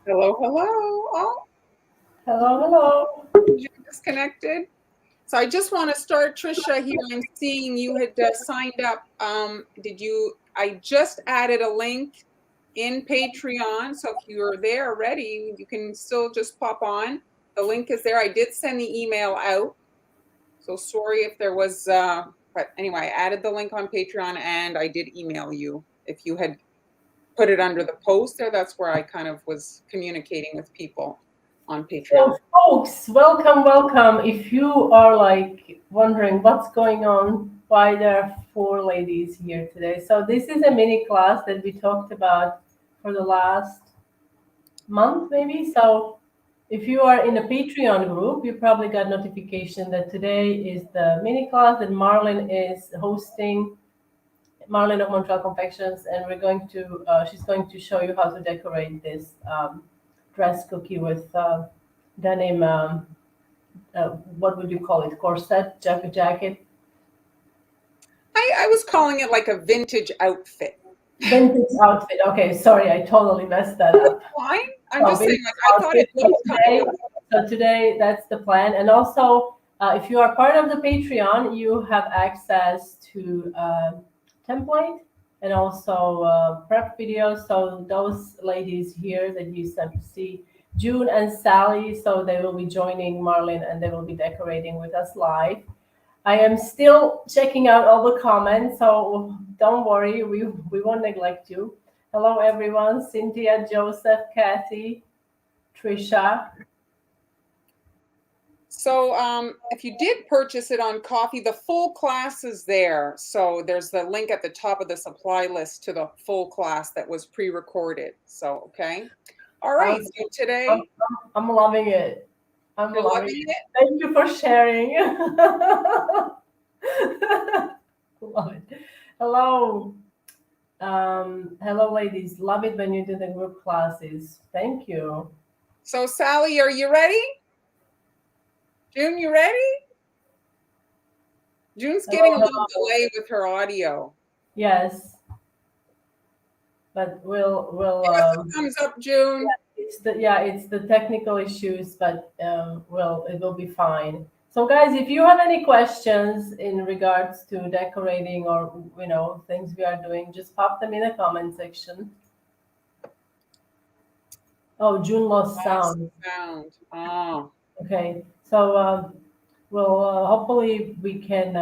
Hello, hello. Oh, Hello, hello. you disconnected. So I just want to start, Trisha. Here, I'm seeing you had signed up. Did you? I just added a link in Patreon, so if you're there already, you can still just pop on. The link is there. I did send the email out, so sorry if there was. But anyway, I added the link on Patreon, and I did email you if you had put it under the post there. That's where I kind of was communicating with people on Patreon. So, folks, welcome, welcome. If you are like wondering what's going on, why there are four ladies here today. So, this is a mini class that we talked about for the last month, maybe. So, if you are in a Patreon group, you probably got notification that today is the mini class that Marlon is hosting. Marlon of Montreal Confections, and she's going to show you how to decorate this dress cookie with denim. What would you call it? Corset, jacket. I was calling it like a vintage outfit. Vintage outfit. Okay, sorry, I totally messed that up. Fine. I'm just saying, like, I thought it So looked kind of. today, that's the plan. And also, if you are part of the Patreon, you have access to template and also prep videos. So those ladies here that you sent to see, June and Sally, so they will be joining Marlene and they will be decorating with us live. I am still checking out all the comments, so don't worry, we won't neglect you. Hello, everyone. Cynthia, Joseph, Kathy, Trisha. So if you did purchase it on Coffee, the full class is there. So there's the link at the top of the supply list to the full class that was pre-recorded. So, okay. All right. So today. I'm loving it. You're loving it? Thank you for sharing. Love it. Hello. Hello, ladies. Love it when you do the group classes. Thank you. So, Sally, are you ready? June, you ready? June's getting a little delay with her audio. Yes. But we'll thumbs up, June. It's the technical issues, but it will be fine. So guys, if you have any questions in regards to decorating or things we are doing, just pop them in the comment section. Oh, June lost sound. Oh. Okay. So hopefully we can.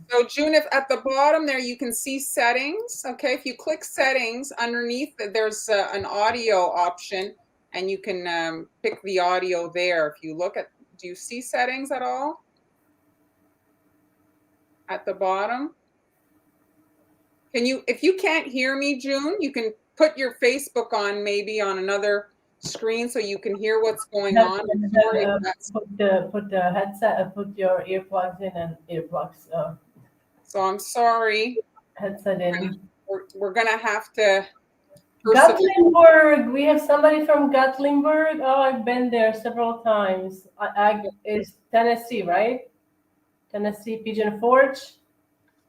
So June, if at the bottom there you can see settings. Okay, if you click settings underneath, there's an audio option, and you can pick the audio there. If you look at, do you see settings at all? At the bottom? Can you, if you can't hear me, June, you can put your Facebook on maybe on another screen so you can hear what's going on. Put the headset, put your earplugs in and earplugs. So I'm sorry. Headset in. We're gonna have to. Gatlinburg. We have somebody from Gatlinburg. Oh, I've been there several times. Is Tennessee, right? Tennessee Pigeon Forge.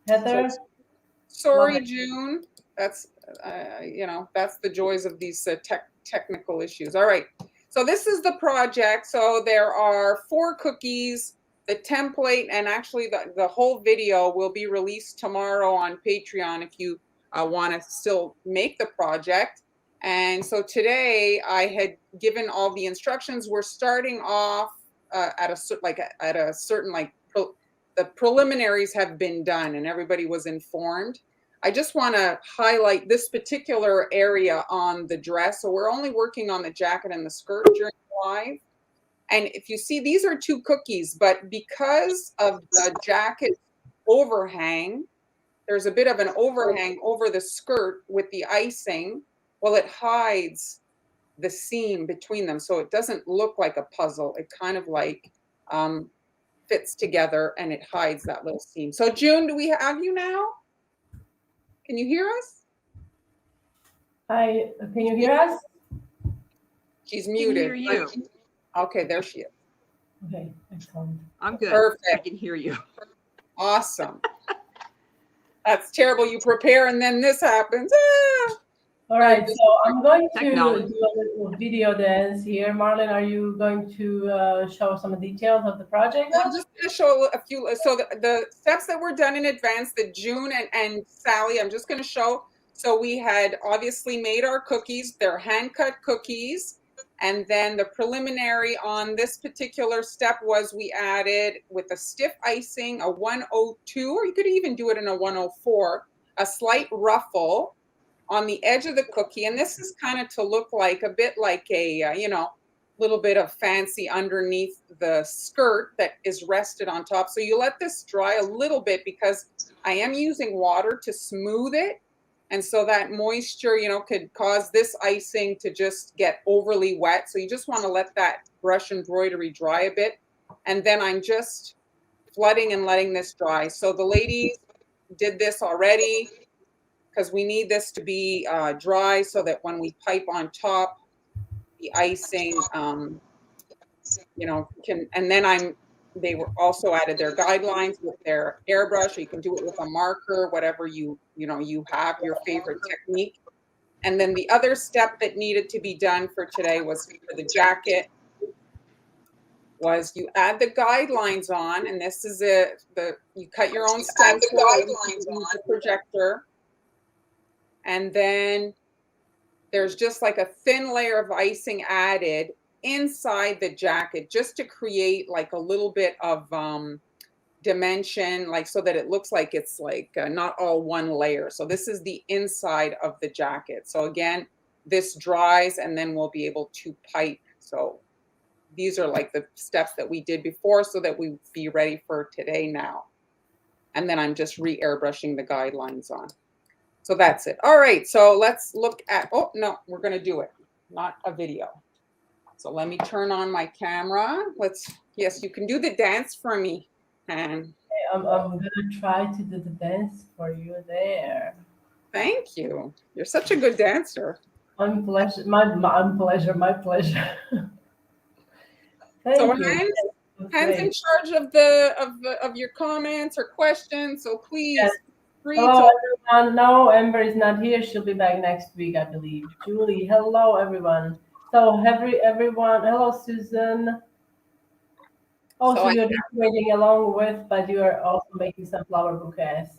Heather. Sorry, June. That's that's the joys of these technical issues. All right. So this is the project. So there are 4 cookies. The template and actually the whole video will be released tomorrow on Patreon if you want to still make the project. And so today I had given all the instructions. We're starting off at a certain the preliminaries have been done and everybody was informed. I just want to highlight this particular area on the dress. So we're only working on the jacket and the skirt during live. And if you see, these are 2 cookies, but because of the jacket overhang, there's a bit of an overhang over the skirt with the icing. Well, it hides the seam between them. So it doesn't look like a puzzle. It kind of like fits together and it hides that little seam. So June, do we have you now? Can you hear us? Can you hear us? She's muted. I can hear you. Okay, there she is. Okay, excellent. I'm good. Perfect. I can hear you. Awesome. That's terrible. You prepare and then this happens. Ah! All right, so I'm going to Technology. do a little video dance here. Marlon, are you going to show some details of the project I'm now? just going to show a few. So the steps that were done in advance, that June and Sally, I'm just going to show. So we had obviously made our cookies. They're hand-cut cookies. And then the preliminary on this particular step was we added with a stiff icing, a 102, or you could even do it in a 104, a slight ruffle on the edge of the cookie. And this is kind of to look like a bit like a, little bit of fancy underneath the skirt that is rested on top. So you let this dry a little bit because I am using water to smooth it. And so that moisture, could cause this icing to just get overly wet. So you just want to let that brush embroidery dry a bit. And then I'm just flooding and letting this dry. So the ladies did this already because we need this to be dry so that when we pipe on top, the icing, can, and then they were also added their guidelines with their airbrush, or you can do it with a marker, whatever you have your favorite technique. And then the other step that needed to be done for today was for the jacket, was you add the guidelines on, and this is you cut your own stencil, use the projector, and then there's just like a thin layer of icing added inside the jacket just to create like a little bit of dimension, like so that it looks like it's like not all one layer. So this is the inside of the jacket. So again, this dries and then we'll be able to pipe. So these are like the steps that we did before so that we be ready for today now. And then I'm just re-airbrushing the guidelines on. So that's it. All right, so let's look at, oh no, we're gonna do it, not a video. So let me turn on my camera. Yes, you can do the dance for me. And I'm gonna try to do the dance for you there. thank you. You're such a good dancer. My pleasure. So Thank you. That's hands in great. charge of your comments or questions. So Yes. please, free Hello, to. everyone. No, Amber is not here. She'll be back next week, I believe. Julie, hello, everyone. So, everyone, hello, Susan. Oh, So so you're decorating along with, but you are also making some flower bouquets.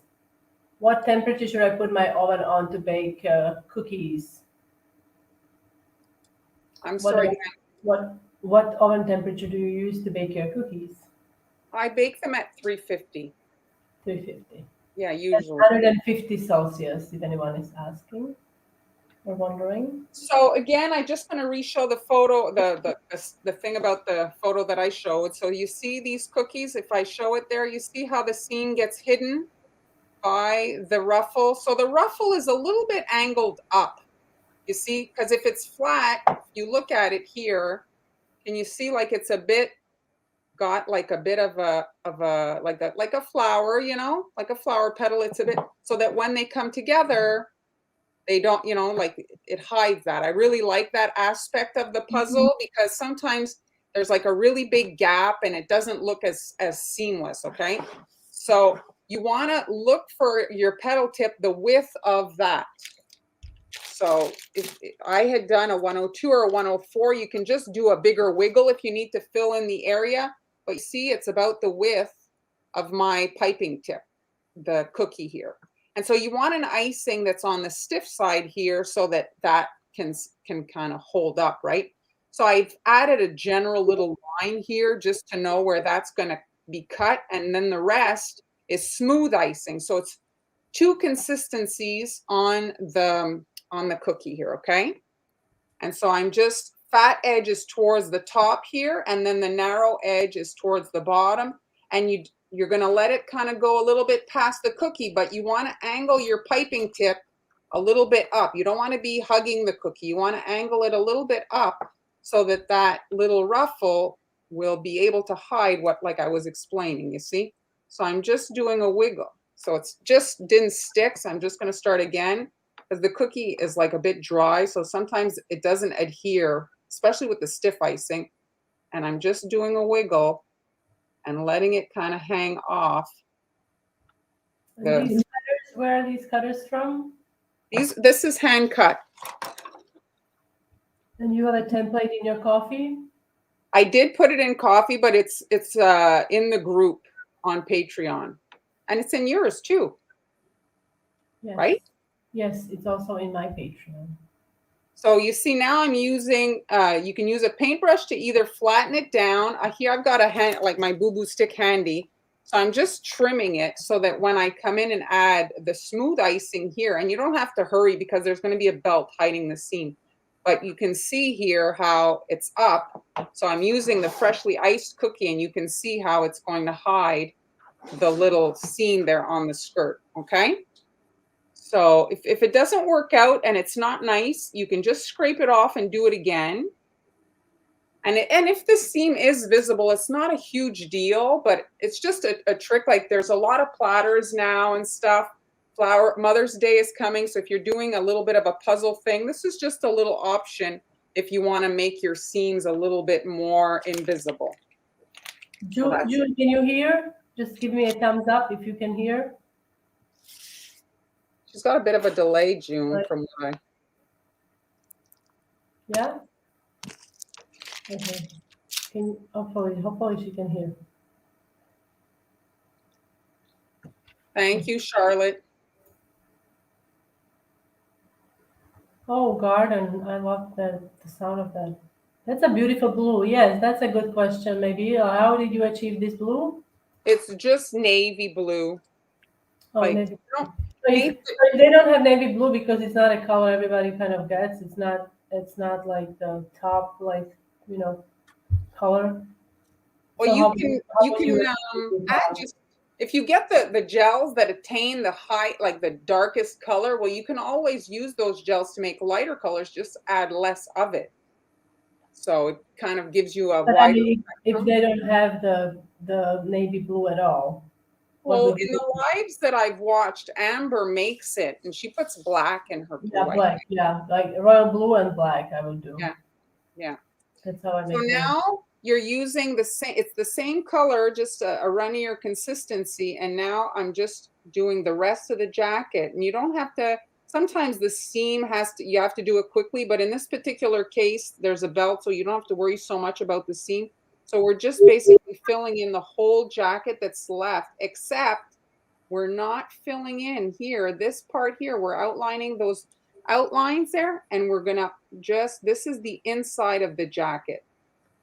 What temperature should I put my oven on to bake cookies? I'm What sorry. what oven temperature do you use to bake your cookies? I bake them at 350. 350. Yeah, That's usually. 150 Celsius, if anyone is asking or wondering. So again, I just want to re-show the photo, the thing about the photo that I showed. So you see these cookies, if I show it there, you see how the seam gets hidden by the ruffle. So the ruffle is a little bit angled up, you see, because if it's flat, if you look at it here, can you see like it's a bit got like a bit of a like a flower, like a flower petal. It's a bit so that when they come together, they don't, like it hides that. I really like that aspect of the puzzle because sometimes there's like a really big gap and it doesn't look as seamless. Okay, so you want to look for your petal tip the width of that. So if I had done a 102 or a 104, you can just do a bigger wiggle if you need to fill in the area. But you see, it's about the width of my piping tip, the cookie here. And so you want an icing that's on the stiff side here so that can kind of hold up, right? So I've added a general little line here just to know where that's going to be cut. And then the rest is smooth icing. So it's two consistencies on the cookie here, okay? And so I'm just, fat edge is towards the top here, and then the narrow edge is towards the bottom. And you're gonna let it kind of go a little bit past the cookie, but you wanna angle your piping tip a little bit up. You don't wanna be hugging the cookie. You wanna angle it a little bit up so that that little ruffle will be able to hide what, like I was explaining, you see? So I'm just doing a wiggle. So it's just didn't stick, so I'm just gonna start again because the cookie is like a bit dry, so sometimes it doesn't adhere, especially with the stiff icing. And I'm just doing a wiggle and letting it kind of hang off. And these cutters, where are these cutters from? This is hand cut. And you have a template in your coffee? I did put it in coffee, but it's in the group on Patreon, and it's in yours too, Yes. right? Yes, it's also in my Patreon. So you see now I'm using, you can use a paintbrush to either flatten it down. Here I've got a hand, like my boo-boo stick handy. So I'm just trimming it so that when I come in and add the smooth icing here, and you don't have to hurry because there's going to be a belt hiding the seam. But you can see here how it's up. So I'm using the freshly iced cookie, and you can see how it's going to hide the little seam there on the skirt, okay? So if it doesn't work out and it's not nice, you can just scrape it off and do it again. And if the seam is visible, it's not a huge deal, but it's just a trick. Like there's a lot of platters now and stuff. Mother's Day is coming. So if you're doing a little bit of a puzzle thing, this is just a little option if you want to make your seams a little bit more invisible. June, can you hear? Just give me a thumbs up if you can hear. She's got a bit of a delay, June, from what I... Yeah? Okay. Hopefully she can hear. Thank you, Charlotte. Oh, garden. I love the sound of that. That's a beautiful blue. Yes, that's a good question. Maybe how did you achieve this blue? It's just navy blue. Oh, Like, navy. If they don't have navy blue because it's not a color everybody kind of gets. It's not like the top color. Well, So you can add just, if you get the gels that attain the high, like the darkest color, well, you can always use those gels to make lighter colors, just add less of it. So it kind of gives you a But wider. I mean, if they don't have the navy blue at all. Well, in the lives that I've watched, Amber makes it, and she puts black in her blue. Yeah, black. Yeah, like royal blue and black. I would do. Yeah, yeah. That's how I make. So now you're using the same. It's the same color, just a runnier consistency. And now I'm just doing the rest of the jacket. And you don't have to. Sometimes the seam has to. You have to do it quickly. But in this particular case, there's a belt, so you don't have to worry so much about the seam. So we're just basically filling in the whole jacket that's left, except we're not filling in here. This part here, we're outlining those outlines there, and we're gonna just. This is the inside of the jacket.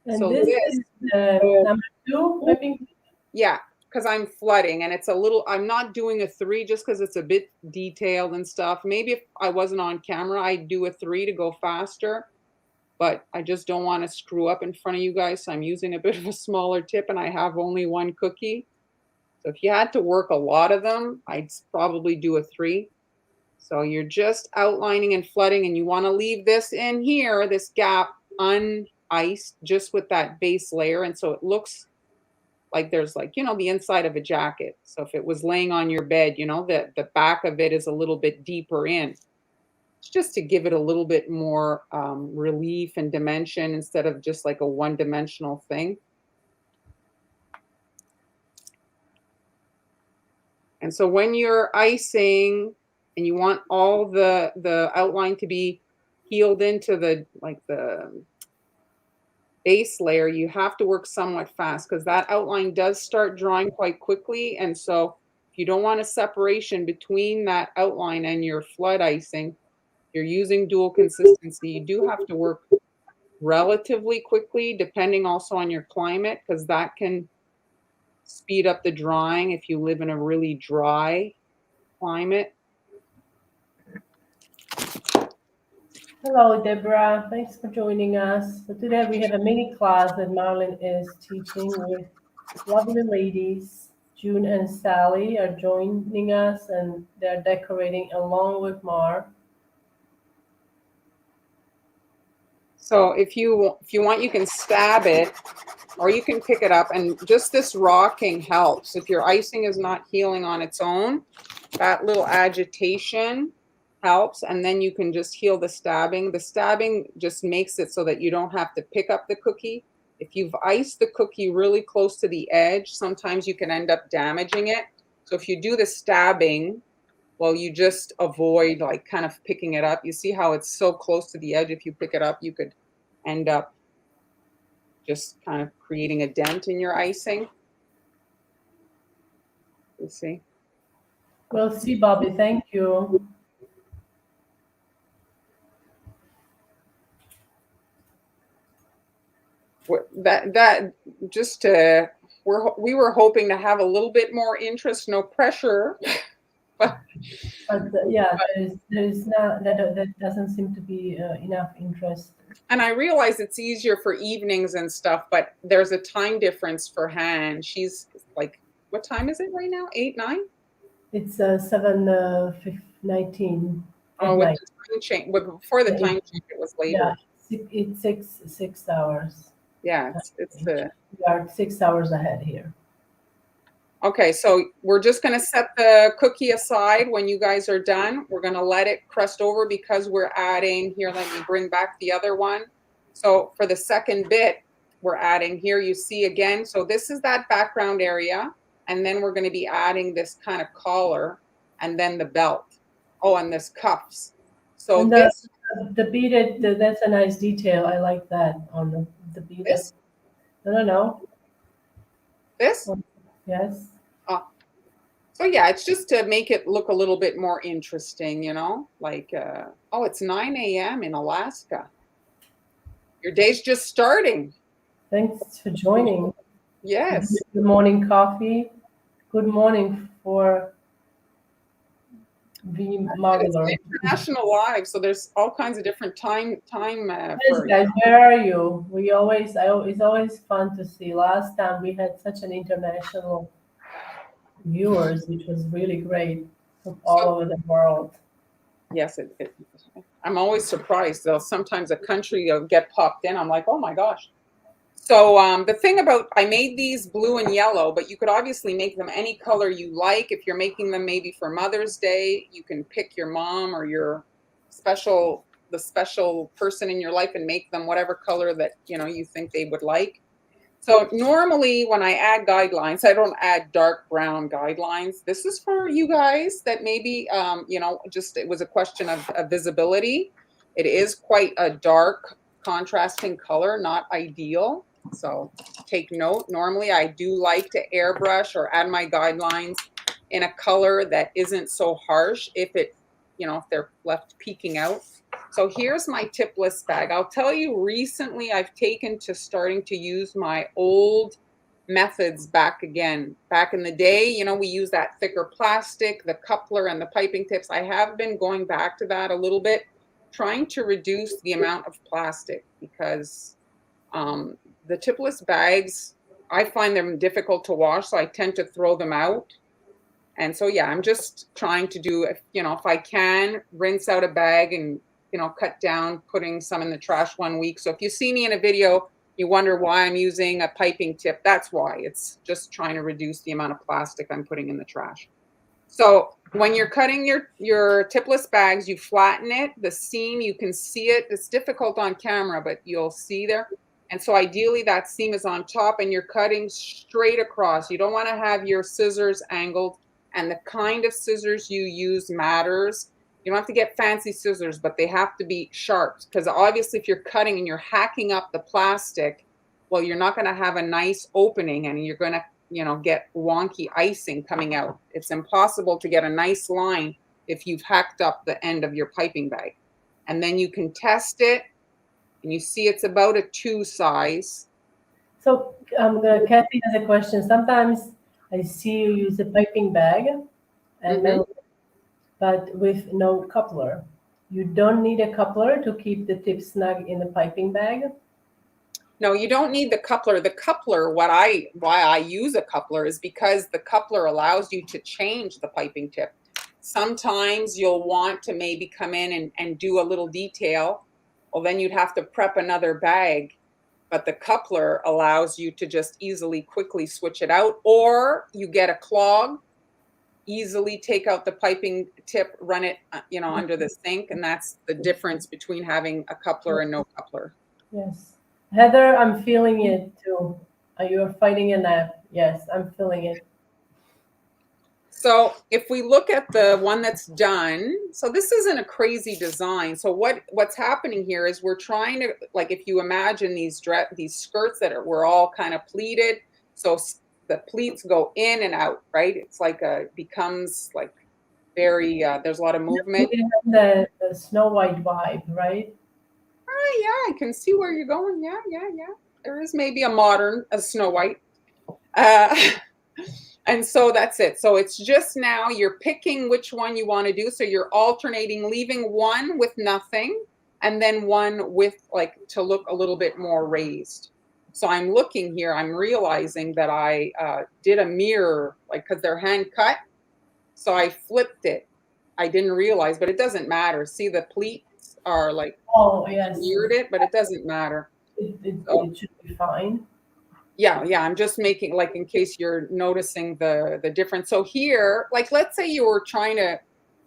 And So this is number 2, I think. Yeah, because I'm flooding, and it's a little. I'm not doing a 3 just because it's a bit detailed and stuff. Maybe if I wasn't on camera, I'd do a 3 to go faster. But I just don't want to screw up in front of you guys. So I'm using a bit of a smaller tip, and I have only one cookie. So if you had to work a lot of them, I'd probably do a 3. So you're just outlining and flooding, and you want to leave this in here, this gap uniced, just with that base layer. And so it looks like there's like, the inside of a jacket. So if it was laying on your bed, the back of it is a little bit deeper in. It's just to give it a little bit more relief and dimension instead of just like a one-dimensional thing. And so when you're icing and you want all the outline to be healed into the base layer, you have to work somewhat fast because that outline does start drawing quite quickly. And so if you don't want a separation between that outline and your flood icing, you're using dual consistency. You do have to work relatively quickly, depending also on your climate, because that can speed up the drying if you live in a really dry climate. Hello, Deborah. Thanks for joining us. So today we have a mini class that Marilyn is teaching with lovely ladies. June and Sally are joining us, and they're decorating along with Mar. So if you want, you can stab it, or you can pick it up, and just this rocking helps. If your icing is not healing on its own, that little agitation helps, and then you can just heal the stabbing. The stabbing just makes it so that you don't have to pick up the cookie. If you've iced the cookie really close to the edge, sometimes you can end up damaging it. So if you do the stabbing, well, you just avoid like kind of picking it up. You see how it's so close to the edge. If you pick it up, you could end up just kind of creating a dent in your icing. You see? We'll see, Bobby. Thank you. That just to we were hoping to have a little bit more interest, no pressure. But Yeah, there's not that doesn't seem to be enough interest. and I realize it's easier for evenings and stuff, but there's a time difference for Han. She's like, what time is it right now? 8, 9? It's 7:19 at Oh, with night. the time change, before the Yeah, time change, it was later. it's 6 hours. Yeah, it's the. We are 6 hours ahead here. Okay, so we're just going to set the cookie aside when you guys are done. We're going to let it crust over because we're adding here. Let me bring back the other one. So for the second bit, we're adding here, you see again. So this is that background area. And then we're going to be adding this kind of collar and then the belt. Oh, and this cuffs. So And this. the beaded, that's a nice detail. I like that on the beaded. This? No. This? Yes. So yeah, it's just to make it look a little bit more interesting, you know, like, oh, it's 9 a.m. in Alaska. Your day's just starting. Thanks for joining. Yes. Good morning, coffee. Good morning for the It's Modular. international live, so there's all kinds of different time Yes, for. guys, where are you? It's always fun to see. Last time we had such an international viewers, which was really great from all over the world. Yes, I'm always surprised though. Sometimes a country will get popped in. I'm like, oh my gosh. So the thing about, I made these blue and yellow, but you could obviously make them any color you like. If you're making them maybe for Mother's Day, you can pick your mom or your the special person in your life and make them whatever color that, you know, you think they would like. So normally when I add guidelines, I don't add dark brown guidelines. This is for you guys that maybe, you know, just it was a question of visibility. It is quite a dark contrasting color, not ideal. So take note. Normally I do like to airbrush or add my guidelines in a color that isn't so harsh if it, you know, if they're left peeking out. So here's my tipless bag. I'll tell you, recently I've taken to starting to use my old methods back again. Back in the day, you know, we use that thicker plastic, the coupler and the piping tips. I have been going back to that a little bit, trying to reduce the amount of plastic because the tipless bags, I find them difficult to wash, so I tend to throw them out. And so, yeah, I'm just trying to do, you know, if I can, rinse out a bag and, you know, cut down putting some in the trash 1 week. So if you see me in a video, you wonder why I'm using a piping tip. That's why. It's just trying to reduce the amount of plastic I'm putting in the trash. So when you're cutting your tipless bags, you flatten it. The seam, you can see it. It's difficult on camera, but you'll see there. And so ideally that seam is on top and you're cutting straight across. You don't want to have your scissors angled. And the kind of scissors you use matters. You don't have to get fancy scissors, but they have to be sharp because obviously if you're cutting and you're hacking up the plastic, well, you're not going to have a nice opening and you're going to, you know, get wonky icing coming out. It's impossible to get a nice line if you've hacked up the end of your piping bag. And then you can test it and you see it's about a 2 size. So Kathy has a question. Sometimes I see you use a piping bag, and but with no coupler. You don't need a coupler to keep the tip snug in the piping bag. No, you don't need the coupler. The coupler, why I use a coupler is because the coupler allows you to change the piping tip. Sometimes you'll want to maybe come in and do a little detail. Well, then you'd have to prep another bag. But the coupler allows you to just easily, quickly switch it out. Or you get a clog, easily take out the piping tip, run it, you know, under the sink. And that's the difference between having a coupler and no coupler. Yes. Heather, I'm feeling it too. Are you fighting a nap? Yes, I'm feeling it. So if we look at the one that's done, so this isn't a crazy design. So what's happening here is we're trying to, like, if you imagine these skirts that were all kind of pleated, so the pleats go in and out, right? It's like becomes like very there's a lot of movement. They have the Snow White vibe, right? Oh yeah, I can see where you're going. Yeah, yeah, yeah. There is maybe a Snow White. Uh, And so that's it. So it's just now you're picking which one you want to do. So you're alternating, leaving one with nothing and then one with like to look a little bit more raised. So I'm looking here, I'm realizing that I did a mirror, like because they're hand cut. So I flipped it. I didn't realize, but it doesn't matter. See, the pleats are like Oh, yes. mirrored it, but it doesn't matter. It should be fine. Yeah, I'm just making, like, in case you're noticing the difference. So here, like, let's say you were trying to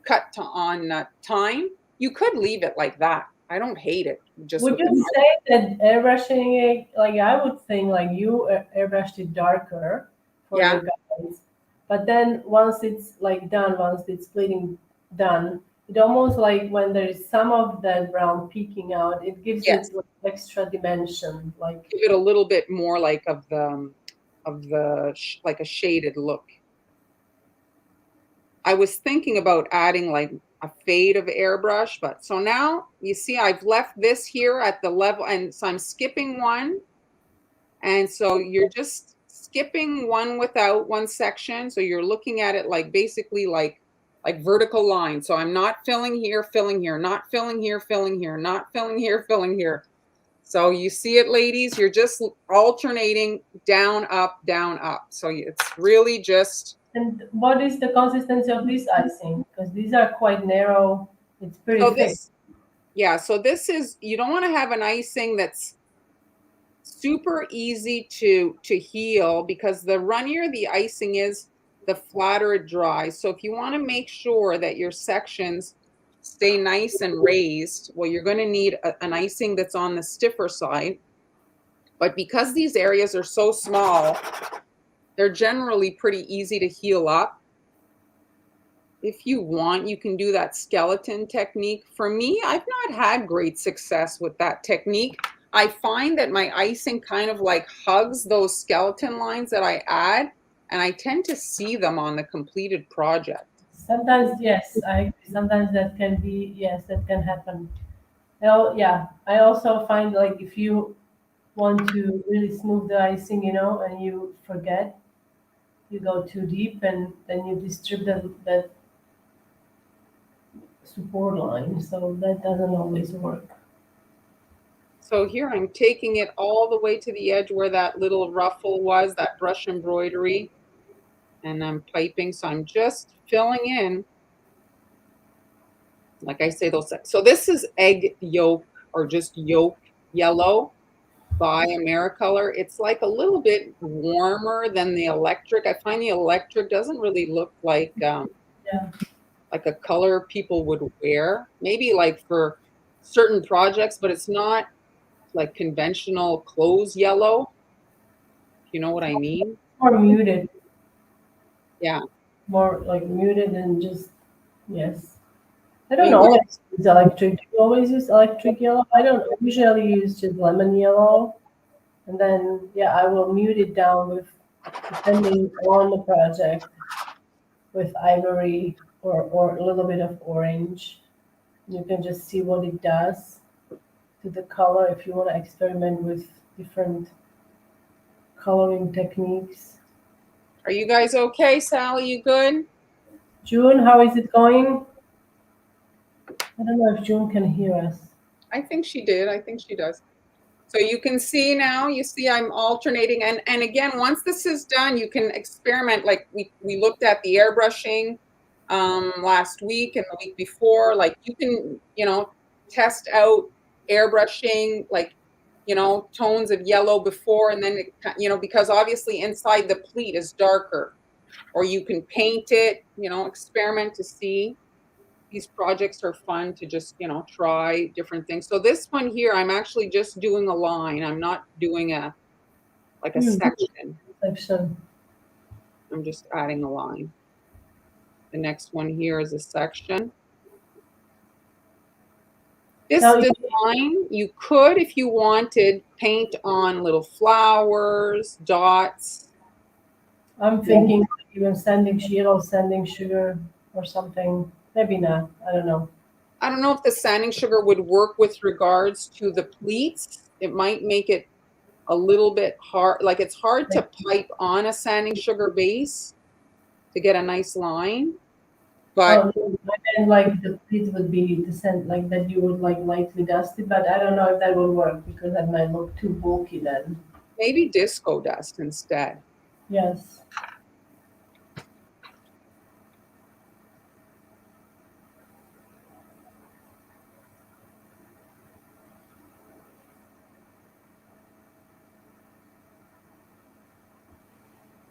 cut on time, you could leave it like that. I don't hate it. Just Would with you the say that airbrushing it, like I would think like you airbrushed it darker for yeah, your guys, but then once it's like done, once it's bleeding done, it almost like when there is some of that brown peeking out, it gives yes, it like extra dimension. Like, give it a little bit more like like a shaded look. I was thinking about adding like a fade of airbrush, but so now you see I've left this here at the level, and so I'm skipping one. And so you're just skipping one without one section. So you're looking at it like basically like vertical lines. So I'm not filling here, not filling here, filling here, not filling here, filling here. So you see it, ladies, you're just alternating down, up, down, up. So it's really just, and what is the consistency of this icing? Because these are quite narrow. It's pretty so thick. this, yeah, so this is, you don't want to have an icing that's super easy to heal, because the runnier the icing is, the flatter it dries. So if you want to make sure that your sections stay nice and raised, well, you're going to need an icing that's on the stiffer side. But because these areas are so small, they're generally pretty easy to heal up. If you want, you can do that skeleton technique. For me, I've not had great success with that technique. I find that my icing kind of like hugs those skeleton lines that I add, and I tend to see them on the completed project. Sometimes, yes, I agree. Sometimes that can be, yes, that can happen. Well, yeah, I also find like if you want to really smooth the icing, and you forget, you go too deep and then you disturb that support line. So that doesn't always work. So here I'm taking it all the way to the edge where that little ruffle was, that brush embroidery, and I'm piping. So I'm just filling in, like I say, those. So this is egg yolk, or just yolk yellow by Americolor. It's like a little bit warmer than the electric. I find the electric doesn't really look Yeah. like a color people would wear. Maybe like for certain projects, but it's not like conventional clothes yellow. If you know what I mean? More muted, Yeah. more like muted and just, yes. I I don't mean, always use electric. Do you always use electric yellow? I don't usually use just lemon yellow. And then, yeah, I will mute it down with, depending on the project, with ivory or a little bit of orange. You can just see what it does to the color if you want to experiment with different coloring techniques. are you guys okay, Sally? You good? June, how is it going? I don't know if June can hear us. I think she did. I think she does. So you can see now, you see I'm alternating. And again, once this is done, you can experiment. Like we looked at the airbrushing last week and the week before. Like you can, test out airbrushing, like, tones of yellow before, and then, because obviously inside the pleat is darker. Or you can paint it, experiment to see. These projects are fun to just, try different things. So this one here, I'm actually just doing a line. I'm not doing a like a Hmm, section. section. I'm just adding a line. The next one here is a section. This Now, design, you could, if you wanted, paint on little flowers, dots. I'm thinking even sanding sugar or something. Maybe not. I don't know. I don't know if the sanding sugar would work with regards to the pleats. It might make it a little bit hard. Like it's hard to pipe on a sanding sugar base to get a nice line. But Oh, and like the pleat would be the scent like that you would like lightly dust it, but I don't know if that will work because that might look too bulky then. maybe disco dust instead. Yes.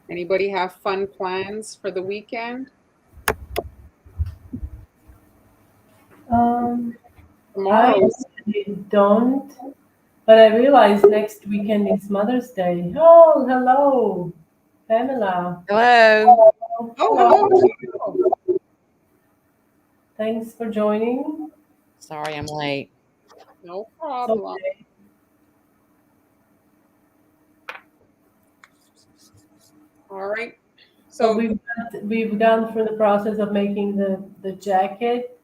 Anybody have fun plans for the weekend? I Tomorrow. actually don't, but I realize next weekend is Mother's Day. Oh, hello, Pamela. Hello. Oh, Oh, hello. hello. Thanks for joining. Sorry I'm late. No It's problem. okay. All right. So So we've gone through the process of making the jacket,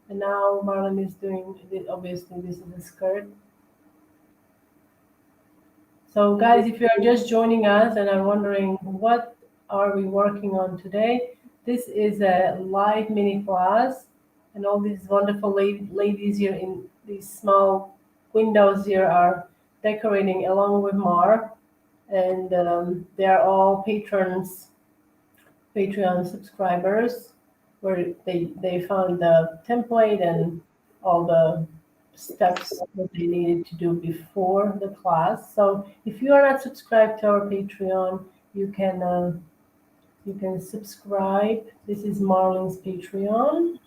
and now Marlon is doing obviously this is the skirt. So guys, if you are just joining us and are wondering what are we working on today, this is a live mini class, and all these wonderful ladies here in these small windows here are decorating along with Mar, and they are all Patreon subscribers, where they found the template and all the steps that they needed to do before the class. So if you are not subscribed to our Patreon, you can subscribe. This is Marlon's Patreon,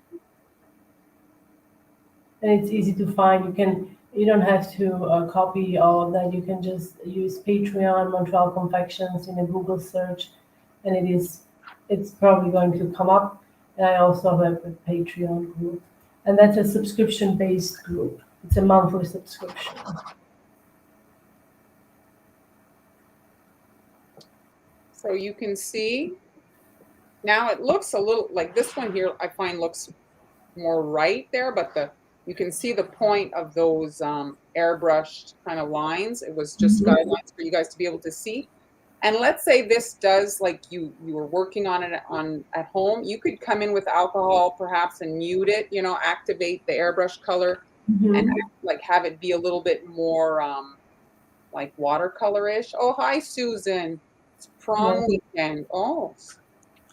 and it's easy to find. You don't have to copy all of that. You can just use Patreon Montreal Confections in a Google search, and it's probably going to come up. And I also have a Patreon group, and that's a subscription based group. It's a monthly subscription. so you can see now it looks a little like this one here I find looks more right there, but you can see the point of those airbrushed kind of lines. It was just Mhm. guidelines for you guys to be able to see. And let's say this does like you were working on it on at home, you could come in with alcohol perhaps and mute it, activate the airbrush color and Mhm. like have it be a little bit more like watercolorish. Oh, hi Susan. It's Yeah. prom weekend. Oh,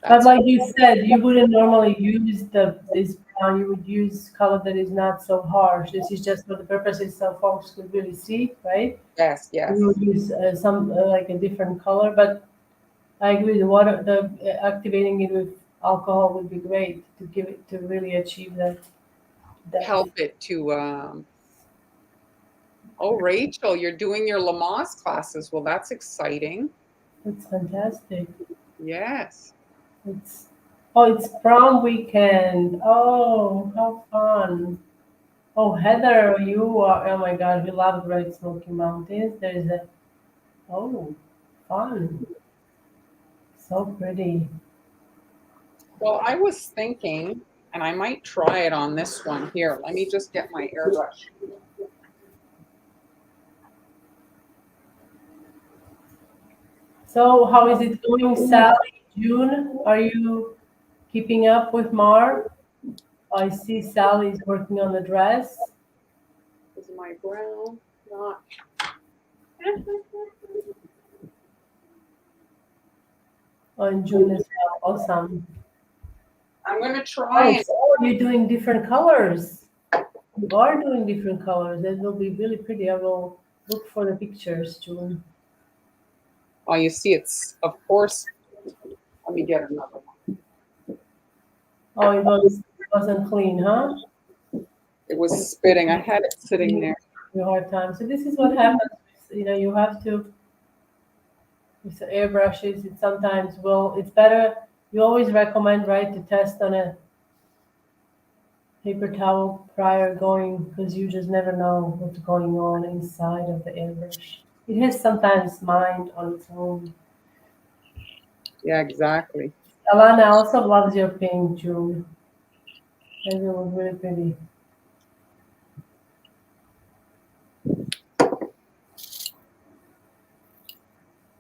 But that's like you said, you wouldn't normally use this brown. You would use color that is not so harsh. This is just for the purposes so folks could really see, right? yes, You yes. would use some like a different color, but I agree. The water, the activating it with alcohol would be great to give it to really achieve that depth. Help it to oh, Rachel, you're doing your Lamaze classes. Well, that's exciting. It's fantastic. Yes. It's it's prom weekend. Oh, how fun! Oh, Heather, you are. Oh my God, we love Great Smoky Mountains. There's a oh, fun, so pretty. Well, I was thinking, and I might try it on this one here. Let me just get my airbrush. So, how is it going, Sally? June, are you keeping up with Mar? I see Sally's working on the dress. Is my brown not? Oh, and June is awesome. I'm going to try Oh, and, so you're doing different colors. You are doing different colors. That will be really pretty. I will look for the pictures, June. oh, you see, it's, of course, let me get another one. Oh, wasn't clean, huh? It was spitting. I had it sitting there. Your hard time. So this is what happens. You know, you have to with the airbrushes. It sometimes will. It's better You always recommend, right, to test on a paper towel prior going, because you just never know what's going on inside of the airbrush. It has sometimes mind on its own. Yeah, exactly. Alana also loves your pink, June. That was really pretty.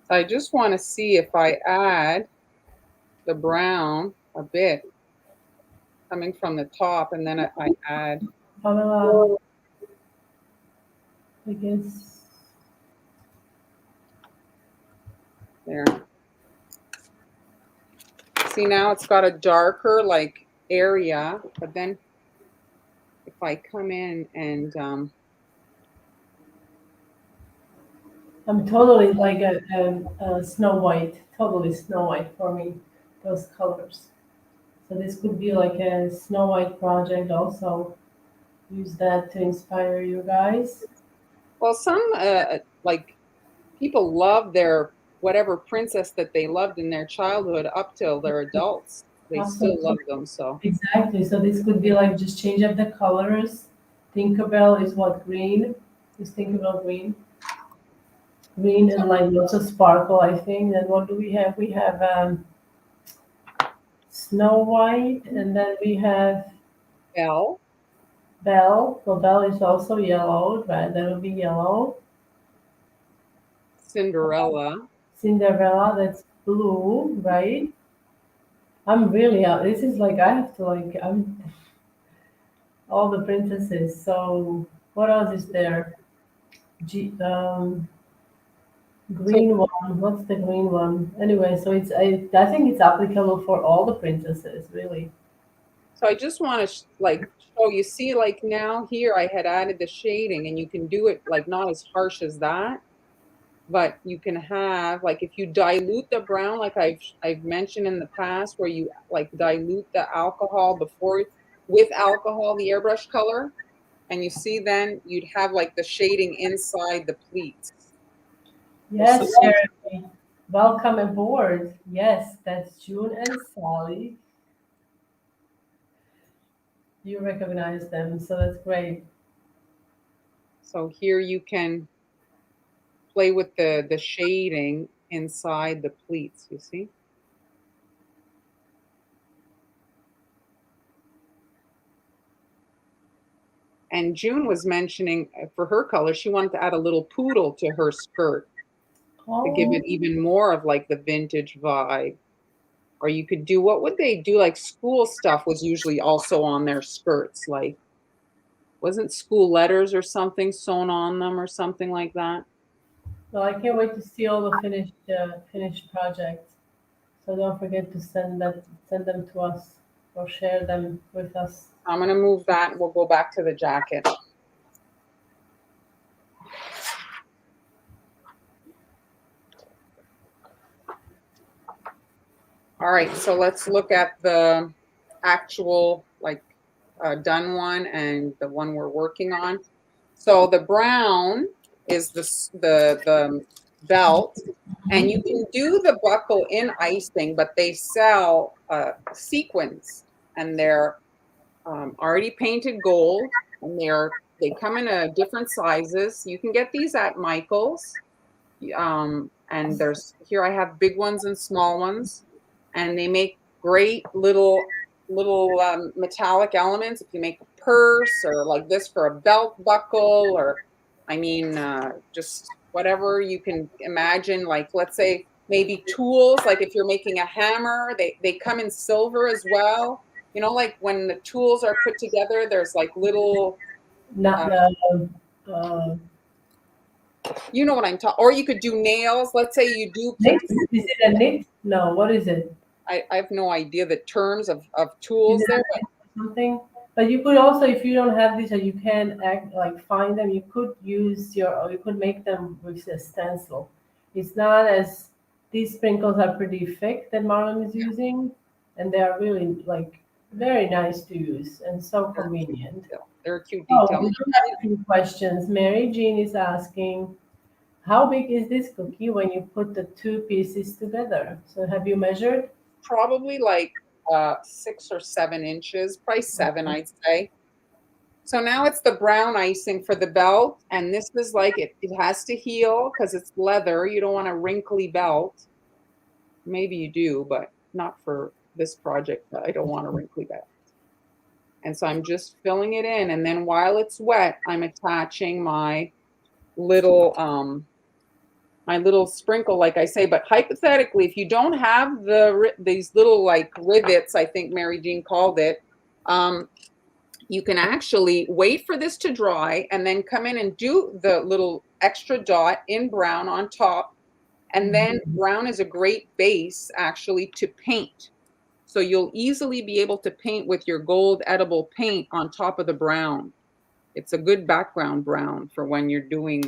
I just want to see if I add the brown a bit coming from the top, and then I add. Pamela, I guess. There. See, now it's got a darker like area, but then if I come in and I'm totally like a Snow White, totally Snow White for me, those colors. So this could be like a Snow White project also. Use that to inspire you guys. well, some like people love their whatever princess that they loved in their childhood up till they're adults. They still love Absolutely. them. So Exactly. So this could be like just change up the colors. Tinkerbell is what, green? Is Tinkerbell green? Green and like lots of sparkle, I think. Then what do we have? We have Snow White, and then we have Belle, Belle. Well, Belle is also yellow, right? That will be yellow. Cinderella. Cinderella, that's blue, right? I'm really out. This is like I have to like I'm all the princesses. So what else is there? G, So green one. What's the green one? Anyway, so it's I think it's applicable for all the princesses, really. so I just want to like show you. See, like now here I had added the shading, and you can do it like not as harsh as that, but you can have like if you dilute the brown, like I've mentioned in the past, where you like dilute the alcohol before with alcohol, the airbrush color, and you see then you'd have like the shading inside the pleats. Yes, Jeremy. Welcome aboard. Yes, that's June and Sally. You recognize them, so that's great. So here you can play with the shading inside the pleats, you see? And June was mentioning for her color, she wanted to add a little poodle to her skirt to give Oh, it even more of like the vintage vibe. Or you could do, what would they do? Like school stuff was usually also on their skirts. Like, wasn't school letters or something sewn on them or something like that? well, I can't wait to see all the finished projects. So don't forget to send them to us or share them with us. I'm going to move that. We'll go back to the jacket. All right, so let's look at the actual like done one and the one we're working on. So the brown is the belt, and you can do the buckle in icing, but they sell sequins, and they're already painted gold, and they come in different sizes. You can get these at Michael's, and there's here I have big ones and small ones, and they make great little metallic elements. If you make a purse or like this for a belt buckle, or I mean, just whatever you can imagine. Like let's say maybe tools. Like if you're making a hammer, they come in silver as well. You know, like when the tools are put together, there's like little. Not Uh, uh, you know what I'm talking. Or you could do nails. Let's say you do put. knit. Is it a knit? No, what is it? I have no idea the terms of Is tools it there, a knit or something? But you could also, if you don't have these or you can act like find them, you could use your or you could make them with a stencil. It's not as these sprinkles are pretty thick that Marlon is using, and they are really like very nice to use and so they're a cute convenient. detail. They're a cute Oh, detail. we do have a few questions. Mary Jean is asking, how big is this cookie when you put the two pieces together? So have you measured? probably like 6 or 7 inches, probably 7, I'd say. So now it's the brown icing for the belt, and this is like it has to heal because it's leather. You don't want a wrinkly belt. Maybe you do, but not for this project. I don't want a wrinkly belt. And so I'm just filling it in, and then while it's wet, I'm attaching little my little sprinkle, like I say. But hypothetically, if you don't have these little like rivets, I think Mary Jean called it, you can actually wait for this to dry and then come in and do the little extra dot in brown on top. And then brown is a great base actually to paint. So you'll easily be able to paint with your gold edible paint on top of the brown. It's a good background brown for when you're doing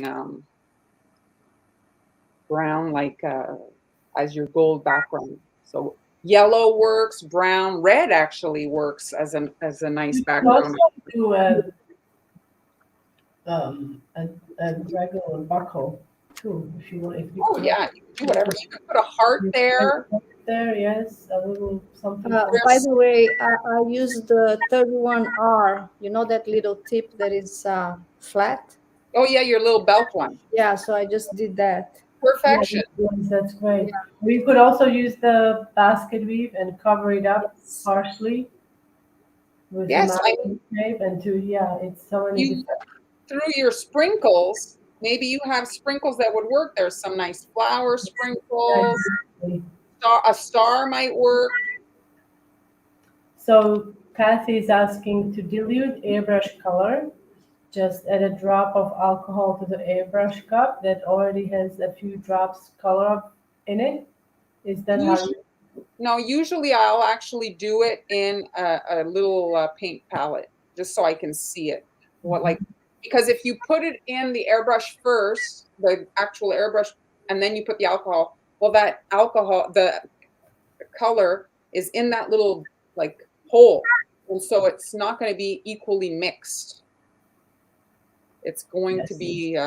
brown like as your gold background. So yellow works, brown, red actually works as a nice You can background. also do a regular buckle too, if you want. If you Oh yeah, you can do whatever. You can put a heart there. There, yes, a little something. By the way, I used the 31R. You know that little tip that is flat? Oh yeah, your little belt one. Yeah, so I just did that. Perfection. Yes, that's great. We could also use the basket weave and cover it up partially with Yes, the masking tape and it's so many you through your sprinkles. Maybe you have sprinkles that would work. There's some nice flower sprinkles. different. A star might work. So Kathy is asking to dilute airbrush color. Just add a drop of alcohol to the airbrush cup that already has a few drops color in it. Is that how you? No, usually I'll actually do it in a little paint palette just so I can see it. Because if you put it in the airbrush first, the actual airbrush, and then you put the alcohol, well, that alcohol, the color is in that little like hole, and so it's not going to be equally mixed. It's going to be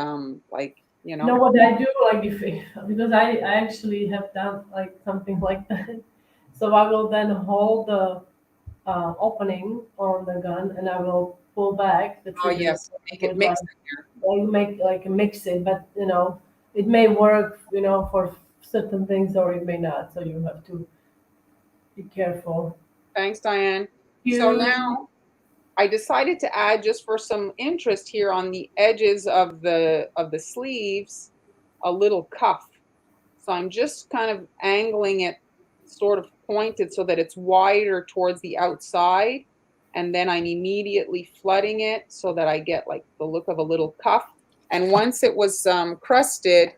like, you know. No, what I do, like because I actually have done like something like that. So I will then hold the opening on the gun and I will pull back the Oh trigger. yes, make it mix in here. Or make like a mix it, but it may work, for certain things or it may not. So you have to be careful. Thanks, Diane. So now I decided to add, just for some interest here on the edges of the sleeves, a little cuff. So I'm just kind of angling it sort of pointed so that it's wider towards the outside. And then I'm immediately flooding it so that I get like the look of a little cuff. And once it was crusted,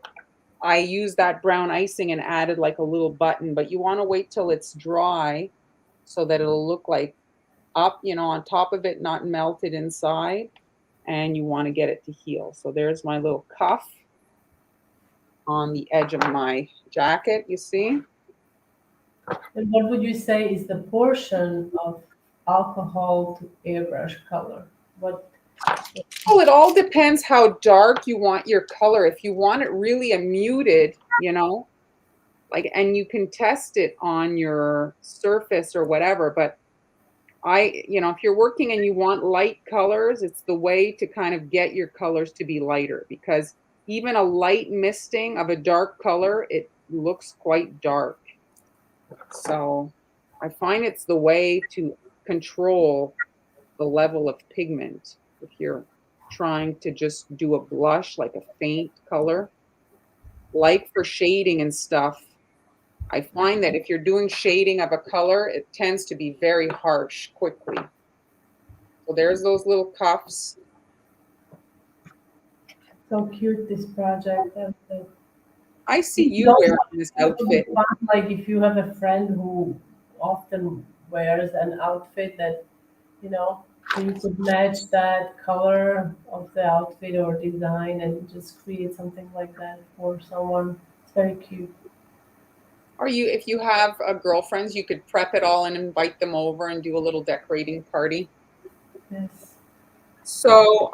I used that brown icing and added like a little button. But you want to wait till it's dry so that it'll look like up, on top of it, not melted inside. And you want to get it to heal. So there's my little cuff on the edge of my jacket, you see? And what would you say is the portion of alcohol to airbrush color? What? Well, it all depends how dark you want your color. If you want it really a muted, and you can test it on your surface or whatever, but if you're working and you want light colors, it's the way to kind of get your colors to be lighter, because even a light misting of a dark color, it looks quite dark. So I find it's the way to control the level of pigment if you're trying to just do a blush, like a faint color. Like for shading and stuff, I find that if you're doing shading of a color, it tends to be very harsh quickly. So there's those little cuffs. So cute, this project. I see you wearing this outfit. Like if you have a friend who often wears an outfit that, you could match that color of the outfit or design and just create something like that for someone. It's very cute. If you have girlfriends, you could prep it all and invite them over and do a little decorating party. Yes. So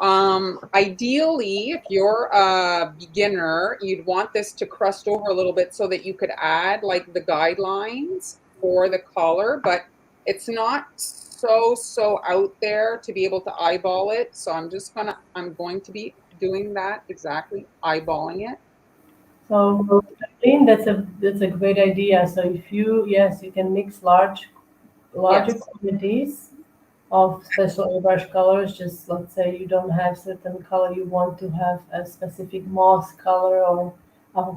ideally, if you're a beginner, you'd want this to crust over a little bit so that you could add like the guidelines for the collar, but it's not so out there to be able to eyeball it. So I'm going to be doing that exactly, eyeballing it. So Eileen, that's a great idea. So if you, yes, you can mix larger Yes. quantities of special airbrush colors. Just let's say you don't have certain color, you want to have a specific moss color or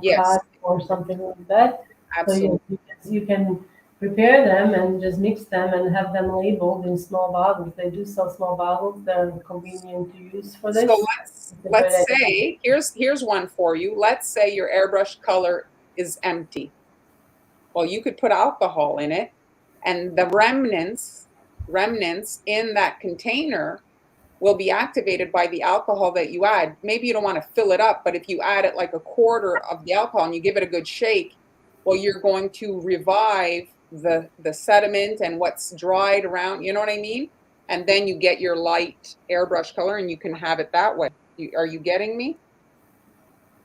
Yes, avocado or something like that. So absolutely. you can prepare them and just mix them and have them labeled in small bottles. They do sell small bottles. They're convenient to use for So this. It's a great let's idea. say here's one for you. Let's say your airbrush color is empty. Well, you could put alcohol in it, and the remnants in that container will be activated by the alcohol that you add. Maybe you don't want to fill it up, but if you add it like a quarter of the alcohol and you give it a good shake, well, you're going to revive the sediment and what's dried around, you know what I mean? And then you get your light airbrush color and you can have it that way. Are you getting me?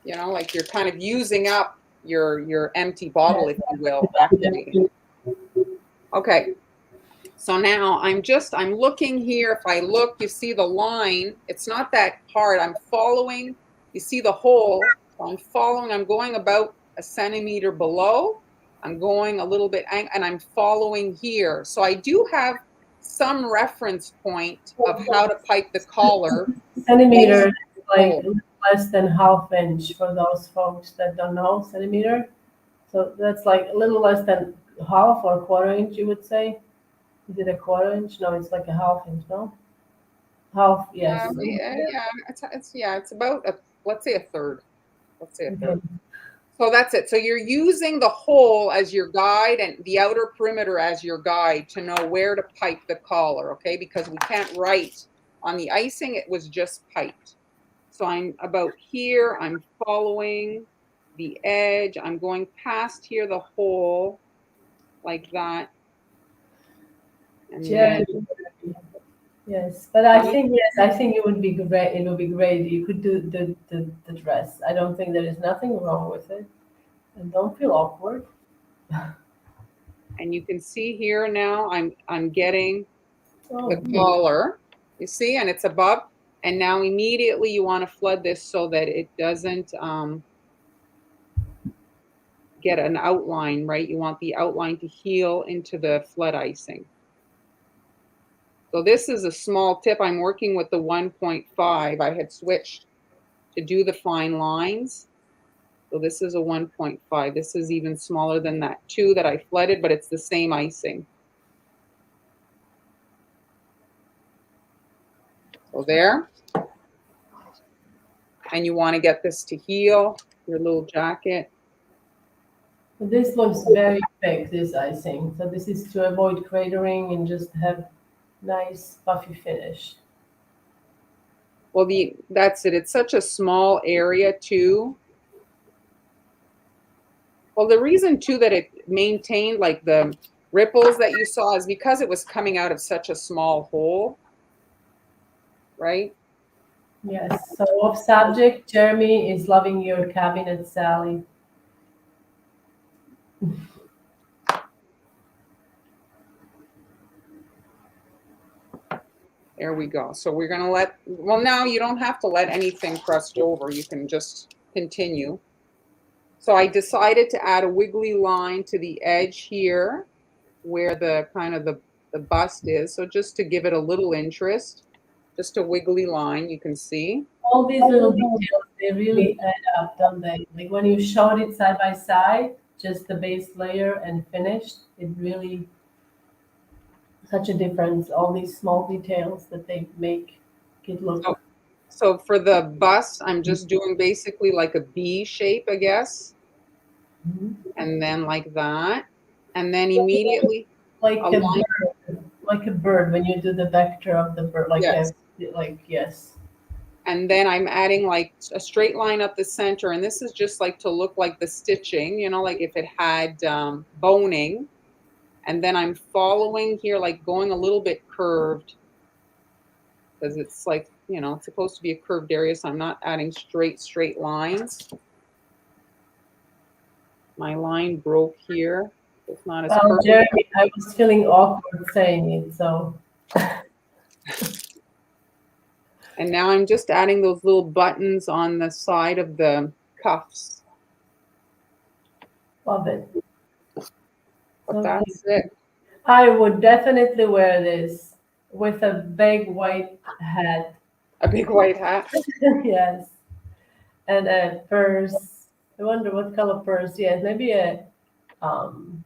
You know, like you're kind of using up your empty bottle, if you will, activating it. Okay. So now I'm looking here. If I look, you see the line. It's not that hard. I'm following. You see the hole. So I'm following. I'm going about a centimeter below. I'm going a little bit, and I'm following here. So I do have some reference point of how to pipe the collar. Centimeter is like less than half inch for those folks that don't know centimeter. So that's like a little less than half or quarter inch, you would say. Is it a quarter inch? No, it's like a half inch, no? Half, yes. It's about let's say a third. Let's say a third. Okay. So that's it. So you're using the hole as your guide and the outer perimeter as your guide to know where to pipe the collar, okay? Because we can't write on the icing, it was just piped. So I'm about here, I'm following the edge, I'm going past here the hole like that. And Yeah. then, Yes, but I think it would be great. It would be great. You could do the dress. I don't think there is nothing wrong with it, and don't feel awkward. and you can see here now I'm getting the Oh, collar, you see, and it's above. And now immediately you want to flood this so that it doesn't get an outline, right? You want the outline to heal into the flood icing. So this is a small tip. I'm working with the 1.5. I had switched to do the fine lines. So this is a 1.5. This is even smaller than that 2 that I flooded, but it's the same icing. So there. And you want to get this to heal, your little jacket. this looks very thick. This icing. So this is to avoid cratering and just have nice puffy finish. Well, that's it. It's such a small area too. Well, the reason too that it maintained like the ripples that you saw is because it was coming out of such a small hole, right? Yes. So off subject, Jeremy is loving your cabinet, Sally. There we go. So we're going to well, now you don't have to let anything crust over. You can just continue. So I decided to add a wiggly line to the edge here where the kind of the bust is. So just to give it a little interest, just a wiggly line, you can see. All these little details, they really add up, don't they? Like when you showed it side by side, just the base layer and finished, it really such a difference. All these small details that they make it look. So for the bust, I'm just doing basically like a B shape, I guess. And then like that. And then immediately like a a line. bird, like a bird when you do the vector of the bird, like Yes. Yes. And then I'm adding like a straight line up the center. And this is just like to look like the stitching, you know, like if it had boning. And then I'm following here, like going a little bit curved because it's like, you know, it's supposed to be a curved area. So I'm not adding straight lines. My line broke here. It's not as Well, perfect. Jeremy, I was feeling awkward saying it, so. And now I'm just adding those little buttons on the side of the cuffs. Love it. But that's it. I would definitely wear this with a big white hat. A big white hat. Yes. And a purse. I wonder what color purse. Yes, maybe um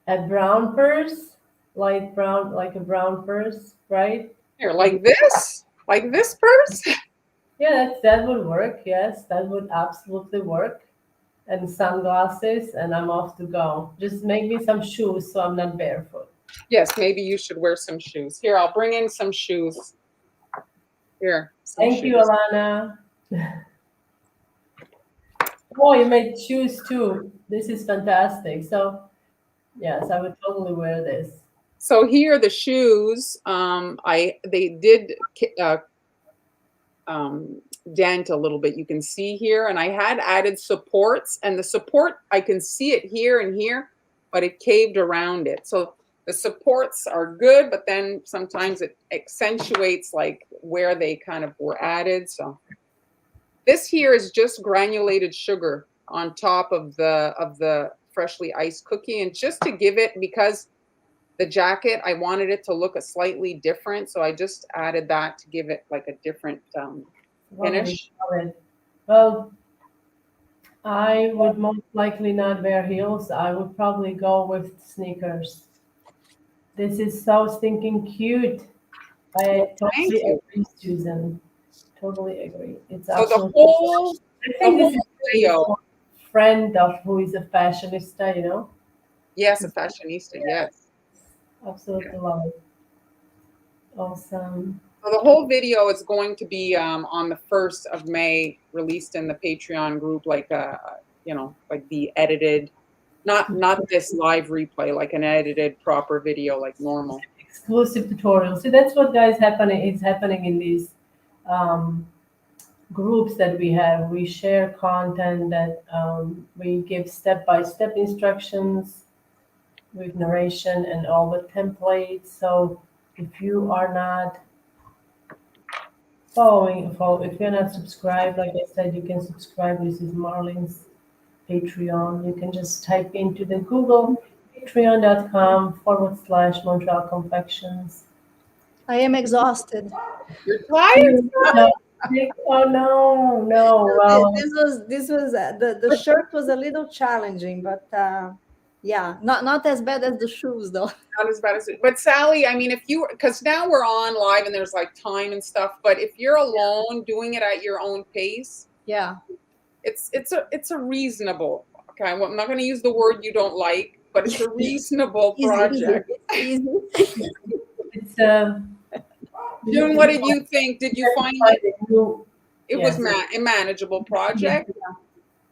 a brown purse, light brown, like a brown purse, right? Here, like this? Like this purse? Yeah, that would work. Yes, that would absolutely work. And sunglasses, and I'm off to go. Just make me some shoes so I'm not barefoot. Yes, maybe you should wear some shoes. Here, I'll bring in some shoes. Here, some Thank you, shoes. Alana. Oh, you made shoes too. This is fantastic. So, yes, I would totally wear this. So here, the shoes, they did dent a little bit. You can see here, and I had added supports, and the support, I can see it here and here, but it caved around it. So the supports are good, but then sometimes it accentuates like where they kind of were added. So this here is just granulated sugar on top of the freshly iced cookie, and just to give it, because the jacket, I wanted it to look a slightly different, so I just added that to give it like a different finish. Well, I would most likely not wear heels. I would probably go with sneakers. This is so stinking cute. I Thank totally you. agree, Susan. Totally agree. It's So the absolutely. whole I think this is video, a friend of who is a fashionista, you know? yes, a fashionista, yes. Absolutely love it. Awesome. So the whole video is going to be on the 1st of May, released in the Patreon group, like like the edited, not this live replay, like an edited proper video, like normal. Exclusive tutorials. See, that's what guys is happening in these groups that we have. We share content that we give step-by-step instructions with narration and all the templates. So if you are not if you're not subscribed, like I said, you can subscribe. This is Marlene's Patreon. You can just type into the Google patreon.com/Montreal Confections. I am exhausted. You're tired? Oh no. Well, This was the shirt was a little challenging, but yeah, not as bad as the shoes though. Not as bad as it. But Sally, I mean, because now we're on live and there's like time and stuff, but if you're alone doing it at your own pace, Yeah. it's a reasonable. Okay, well, I'm not going to use the word you don't like, but it's a reasonable project. Easy. it's June, what did you think? Did you find it was a manageable project?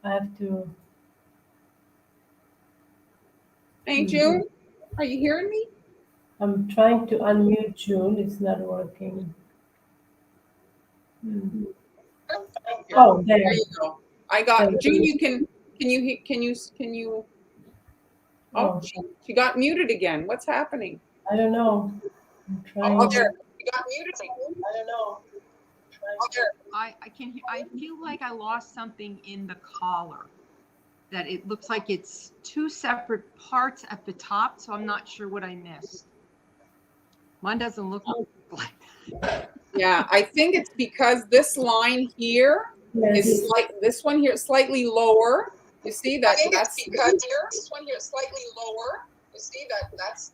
I have to. Hey, June, are you hearing me? I'm trying to unmute June. It's not working. Oh, there. There you go. I got June. Can you? Oh, she got muted again. What's happening? I don't know. I'm trying. Oh, there. She got muted again. I don't know. Oh, there. I feel like I lost something in the collar. That it looks like it's two separate parts at the top, so I'm not sure what I missed. Mine doesn't look like that. Yeah, I think it's because this line here is like this one here is slightly lower. You see that? That's because this one here is slightly lower. You see that's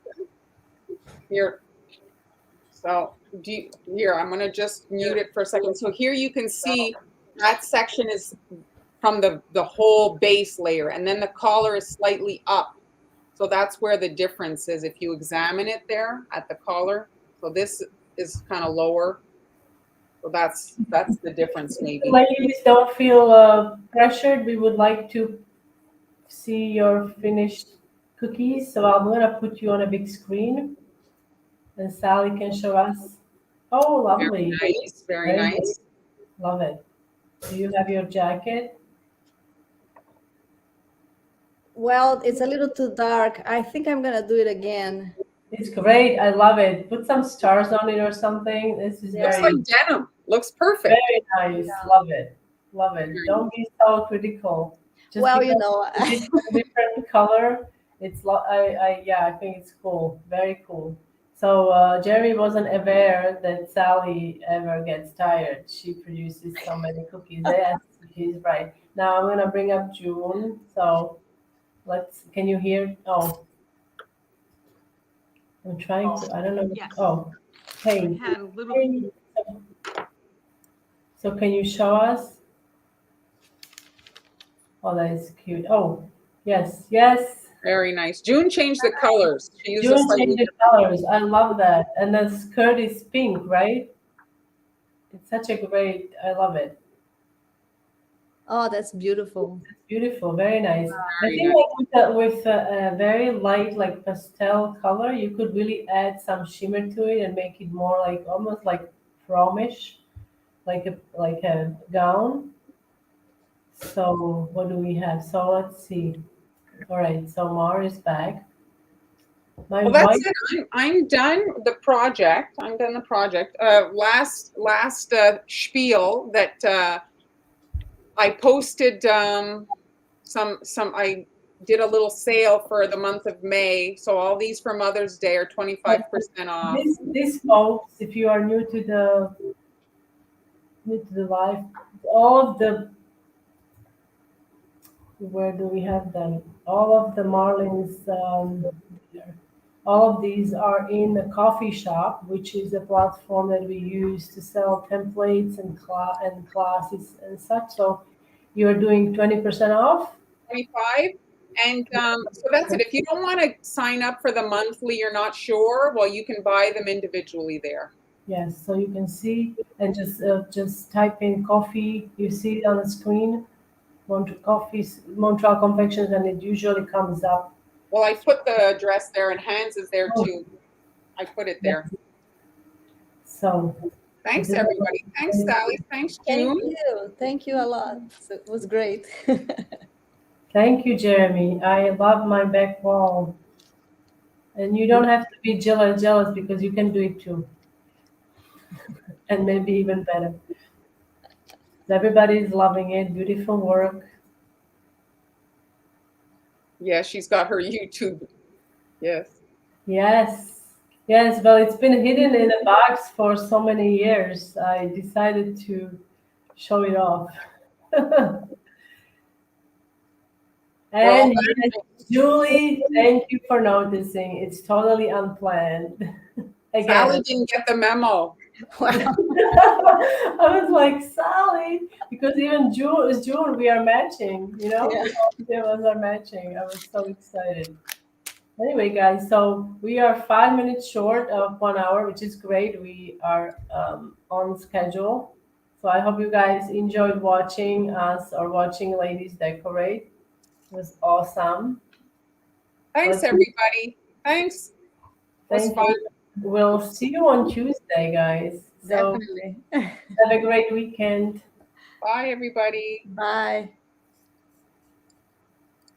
here. So here, I'm gonna just mute it for a second. So here you can see that section is from the whole base layer, and then the collar is slightly up. So that's where the difference is if you examine it there at the collar. So this is kind of lower. So that's the difference maybe. Ladies, don't feel pressured. We would like to see your finished cookies. So I'm gonna put you on a big screen and Sally can show us. Oh, lovely. Very nice, very nice. Love it. Do you have your jacket? Well, it's a little too dark. I think I'm gonna do it again. It's great. I love it. Put some stars on it or something. This is Looks very, like denim. Looks perfect. very nice. Love it. Love it. Don't be so critical. Just Well, because you know, it's a different color, yeah, I think it's cool. Very cool. So Jeremy wasn't aware that Sally ever gets tired. She produces so many cookies. Yes, he's right. Now I'm gonna bring up June. So can you hear? Oh, I'm trying to, I don't know. Yes. Oh, I hey. had a little, Hey. So can you show us? Oh, that is cute. Oh, yes, yes. Very nice. June changed the colors. She used a June slightly changed the colors. I love that. And the skirt is pink, right? It's such a great, I love it. oh, that's beautiful. It's beautiful, very nice. I Very think nice. like with a very light, like pastel color, you could really add some shimmer to it and make it more like almost like fromish, like a gown. So what do we have? So let's see. All right, so Mar is back. My Well, that's wife, it. I'm done the project. I'm done the project. Last spiel that I posted I did a little sale for the month of May. So all these for Mother's Day are 25% off. this folks, if you are new to the live, all of the where do we have them? All of the Marlins, all of these are in the coffee shop, which is a platform that we use to sell templates and classes and such. So you're doing 20% off. 25. And so that's it. If you don't want to sign up for the monthly, you're not sure, well, you can buy them individually there. Yes, so you can see and just type in coffee. You see it on the screen, Montreal Confections, and it usually comes up. Well, I put the address there and Hans is there too. I put it there. So Thanks, everybody. Thanks, Sally. Thanks, Thank June. you. Thank you a lot. So it was great. thank you, Jeremy. I love my back wall. And you don't have to be jealous because you can do it too. And maybe even better. Everybody's loving it. Beautiful work. Yeah, she's got her YouTube. Yes. Yes. Yes, well, it's been hidden in a box for so many years. I decided to show it off. And yes, Julie, thank you for noticing. It's totally unplanned. Sally Again, didn't get the memo. I was like, Sally, because even June, we are matching, you know? Yeah. All three of us are matching. I was so excited. Anyway, guys, so we are 5 minutes short of 1 hour, which is great. We are on schedule. So I hope you guys enjoyed watching us or watching ladies decorate. It was awesome. Thanks, everybody. Thanks. It was Thank fun. you. We'll see you on Tuesday, guys. So Definitely. have a great weekend. Bye, everybody. Bye.